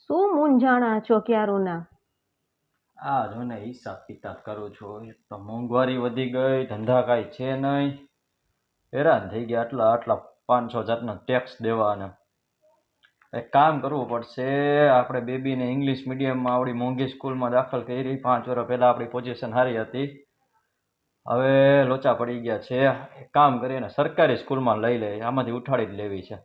શું મૂંઝાણા છો ક્યારુના? આ જો ને હિસાબ કિતાબ કરું છું. એક તો મોંઘવારી વધી ગઈ, ધંધા કાંઈ છે નહીં, હેરાન થઈ ગયા. આટલા આટલા 500 જાતના ટેક્સ દેવાના. એક કામ કરવું પડશે. આપણે બેબીને ઇંગ્લિશ મીડિયમમાં આવડી મોંઘી સ્કૂલમાં દાખલ કરી. 5 વર્ષ પહેલાં આપણી પોઝિશન સારી હતી, હવે લોચા પડી ગયા છે. એક કામ કરીને સરકારી સ્કૂલમાં લઈ લે, આમાંથી ઉઠાડી જ લેવી છે.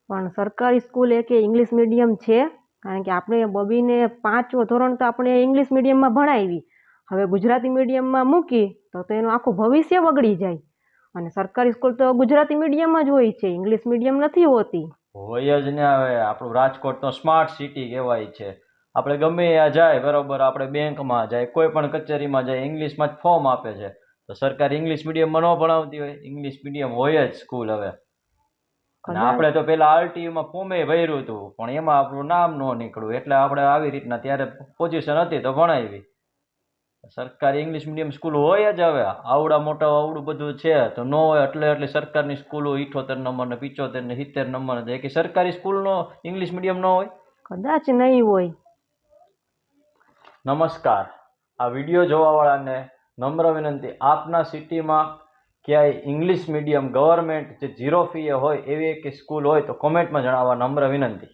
પણ સરકારી સ્કૂલ એ કે ઇંગ્લિશ મીડિયમ છે? કારણ કે આપણે બબીને 5મું ધોરણ તો આપણે ઇંગ્લિશ મીડિયમમાં ભણાવી, હવે ગુજરાતી મીડિયમમાં મૂકી તો એનું આખું ભવિષ્ય બગડી જાય. અને સરકારી સ્કૂલ તો ગુજરાતી મીડિયમ જ હોય છે, ઇંગ્લિશ મીડિયમ નથી હોતી. હોય જ ને. હવે આપણું રાજકોટ તો સ્માર્ટ સિટી કહેવાય છે. આપણે ગમે ત્યાં જાય, બરોબર, આપણે બેંકમાં જાય, કોઈ પણ કચેરીમાં જાય, ઇંગ્લિશમાં જ ફોર્મ આપે છે. તો સરકાર ઇંગ્લિશ મીડિયમમાં ન ભણાવતી હોય? ઇંગ્લિશ મીડિયમ હોય જ સ્કૂલ હવે. અને કદાચ આપણે તો પેલા આરટીયુમાં ફોર્મે ભર્યું હતું, પણ એમાં આપણું નામ ન નીકળ્યું, એટલે આપણે આવી રીતના ત્યારે પોઝિશન હતી તો ભણાવી. સરકારી ઇંગ્લિશ મીડિયમ સ્કૂલ હોય જ હવે. આવડા મોટા આવડું બધું છે તો ન હોય? એટલે સરકારની સ્કૂલો 78 નંબર ને 75 ને 70 નંબર ને, કે સરકારી સ્કૂલનો ઇંગ્લિશ મીડિયમ ન હોય? કદાચ નહીં હોય. નમસ્કાર. આ વિડીયો જોવાવાળાને નમ્ર વિનંતી, આપના સિટીમાં ક્યાંય ઇંગ્લિશ મીડિયમ ગવર્મેન્ટ જે 0 ફીએ હોય એવી એક સ્કૂલ હોય તો કોમેન્ટમાં જણાવવા નમ્ર વિનંતી.